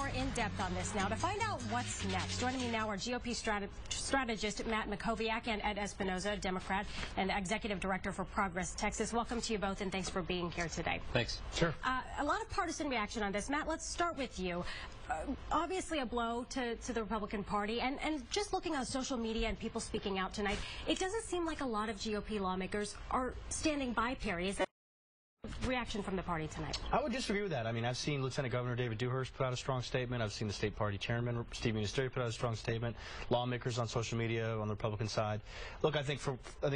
more in depth on this now. To find out what's next, joining me now are GOP strategist Matt Makoviak and Ed Espinoza, Democrat and Executive Director for Progress Texas. Welcome to you both, and thanks for being here today. Thanks. Sure. A lot of partisan reaction on this. Matt, let's start with you. Obviously a blow to the Republican Party, and just looking on social media and people speaking out tonight, it doesn't seem like a lot of GOP lawmakers are standing by Perry. Is that reaction from the party tonight? I would disagree with that. I mean, I've seen Lieutenant Governor David Dewhurst put out a strong statement. I've seen the state party chairman, Steve Ministeri, put out a strong statement. Lawmakers on social media on the Republican side. Look, I think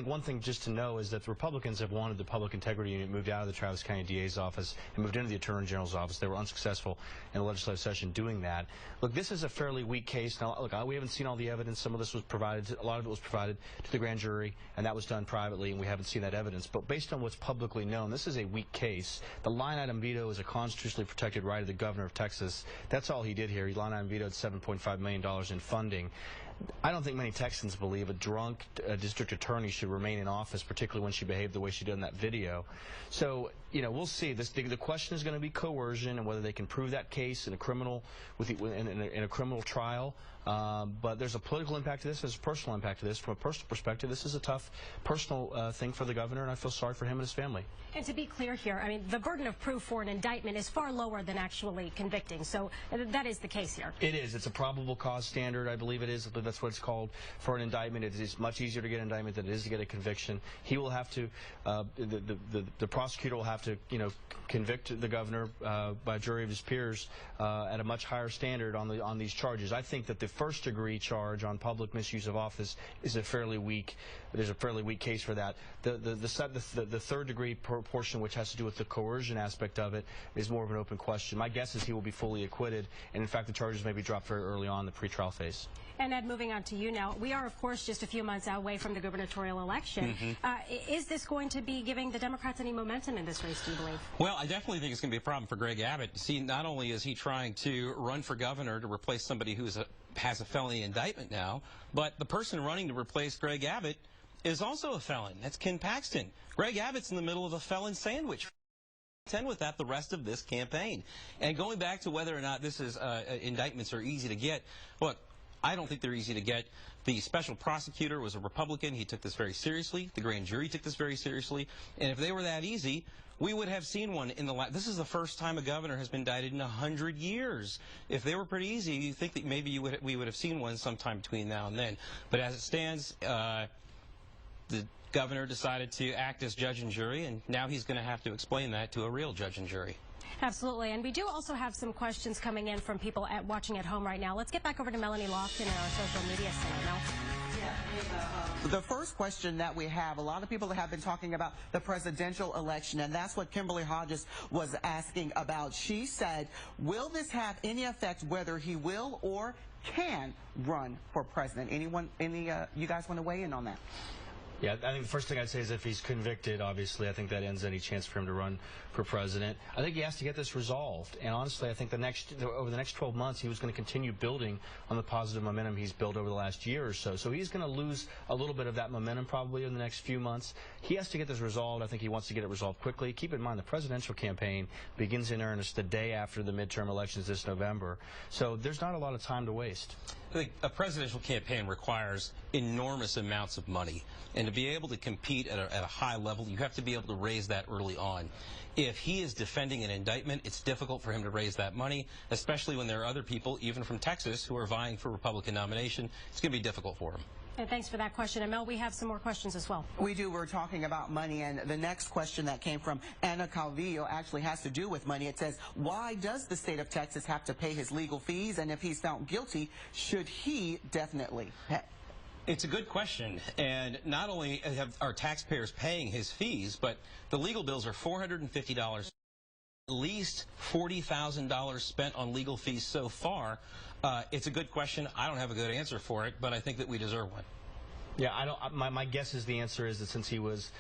one thing just to know is that the Republicans have wanted the Public Integrity Unit moved out of the Travis County DA's office and moved into the Attorney General's office. They were unsuccessful in the legislative session doing that. Look, this is a fairly weak case. Now, look, we haven't seen all the evidence. Some of this was provided, a lot of it was provided to the grand jury, and that was done privately, and we haven't seen that evidence. But based on what's publicly known, this is a weak case. The line item veto is a constitutionally protected right of the governor of Texas. That's all he did here. He line item vetoed $7.5 million in funding. I don't think many Texans believe a drunk district attorney should remain in office, particularly when she behaved the way she did in that video. So, you know, we'll see. The question is going to be coercion and whether they can prove that case in a criminal in a criminal trial. But there's a political impact to this. There's a personal impact to this. From a personal perspective, this is a tough personal thing for the governor, and I feel sorry for him and his family. And to be clear here, I mean, the burden of proof for an indictment is far lower than actually convicting. So that is the case here. It is. It's a probable cause standard. I believe it is. That's what it's called for an indictment. It is much easier to get an indictment than it is to get a conviction. He will have to, the prosecutor will have to, you know, convict the governor by a jury of his peers at a much higher standard on these charges. I think that the first degree charge on public misuse of office is a fairly weak. There's a fairly weak case for that. The third degree portion, which has to do with the coercion aspect of it, is more of an open question. My guess is he will be fully acquitted, and in fact the charges may be dropped very early on in the pretrial phase. And Ed, moving on to you now, we are of course just a few months away from the gubernatorial election. Is this going to be giving the Democrats any momentum in this race, do you believe? Well, I definitely think it's going to be a problem for Greg Abbott. See, not only is he trying to run for governor to replace somebody who has a felony indictment now, but the person running to replace Greg Abbott is also a felon. That's Ken Paxton. Greg Abbott's in the middle of a felon sandwich. Contend with that the rest of this campaign. And going back to whether or not this is indictments are easy to get, look, I don't think they're easy to get. The special prosecutor was a Republican. He took this very seriously. The grand jury took this very seriously. And if they were that easy, we would have seen one in the last. This is the first time a governor has been indicted in 100 years. If they were pretty easy, you think that maybe we would have seen one sometime between now and then. But as it stands, the governor decided to act as judge and jury, and now he's going to have to explain that to a real judge and jury. Absolutely, and we do also have some questions coming in from people watching at home right now. Let's get back over to Melanie Lofton in our social media center. Mel? The first question that we have, a lot of people have been talking about the presidential election, and that's what Kimberly Hodges was asking about. She said, will this have any effect whether he will or can run for president? You guys want to weigh in on that? Yeah, I think the first thing I'd say is if he's convicted, obviously, I think that ends any chance for him to run for president. I think he has to get this resolved. And honestly, I think over the next 12 months, he was going to continue building on the positive momentum he's built over the last year or so. So he's going to lose a little bit of that momentum probably in the next few months. He has to get this resolved. I think he wants to get it resolved quickly. Keep in mind, the presidential campaign begins in earnest the day after the midterm elections this November. So there's not a lot of time to waste. I think a presidential campaign requires enormous amounts of money. And to be able to compete at a high level, you have to be able to raise that early on. If he is defending an indictment, it's difficult for him to raise that money, especially when there are other people, even from Texas, who are vying for Republican nomination. It's going to be difficult for him. And thanks for that question. And Mel, we have some more questions as well. We do. We're talking about money, and the next question that came from Anna Calvillo actually has to do with money. It says, why does the state of Texas have to pay his legal fees? And if he's found guilty, should he definitely pay? It's a good question, and not only are taxpayers paying his fees, but the legal bills are $450. At least $40,000 spent on legal fees so far. It's a good question. I don't have a good answer for it, but I think that we deserve one. Yeah, I don't. My guess is the answer is that since he was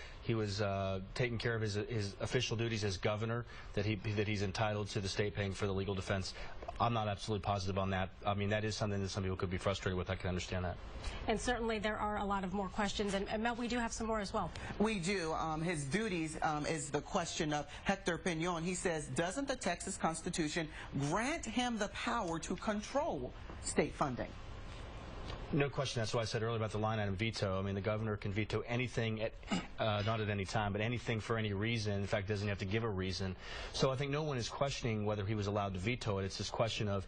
taking care of his official duties as governor, that he's entitled to the state paying for the legal defense. I'm not absolutely positive on that. I mean, that is something that some people could be frustrated with. I can understand that. And certainly there are a lot of more questions. And Mel, we do have some more as well. We do. His duties is the question of Hector Peñon. He says, doesn't the Texas Constitution grant him the power to control state funding? No question. That's why I said earlier about the line item veto. I mean, the governor can veto anything, not at any time, but anything for any reason. In fact, doesn't have to give a reason. So I think no one is questioning whether he was allowed to veto it. It's this question of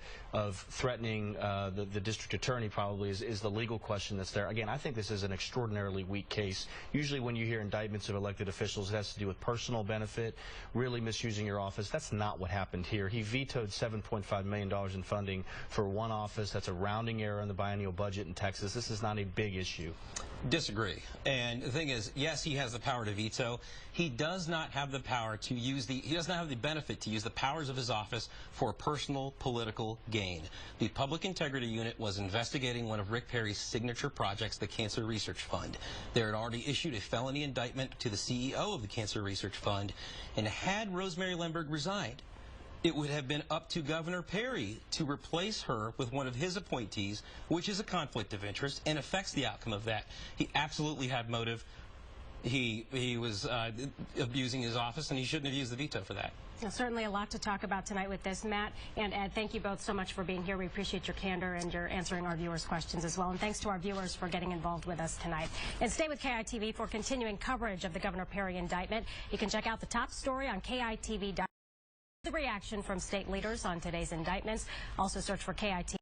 threatening the district attorney probably is the legal question that's there. Again, I think this is an extraordinarily weak case. Usually when you hear indictments of elected officials, it has to do with personal benefit, really misusing your office. That's not what happened here. He vetoed $7.5 million in funding for one office. That's a rounding error in the biennial budget in Texas. This is not a big issue. Disagree. And the thing is, yes, he has the power to veto. He does not have the power to use he does not have the benefit to use the powers of his office for personal political gain. The Public Integrity Unit was investigating one of Rick Perry's signature projects, the Cancer Research Fund. They had already issued a felony indictment to the CEO of the Cancer Research Fund, and had Rosemary Lemberg resigned, it would have been up to Governor Perry to replace her with one of his appointees, which is a conflict of interest and affects the outcome of that. He absolutely had motive. He was abusing his office, and he shouldn't have used the veto for that. Well, certainly a lot to talk about tonight with this. Matt and Ed, thank you both so much for being here. We appreciate your candor and your answering our viewers' questions as well. And thanks to our viewers for getting involved with us tonight. And stay with KEYE TV for continuing coverage of the Governor Perry indictment. You can check out the top story on KEYE TV. The reaction from state leaders on today's indictments. Also search for KEYE TV.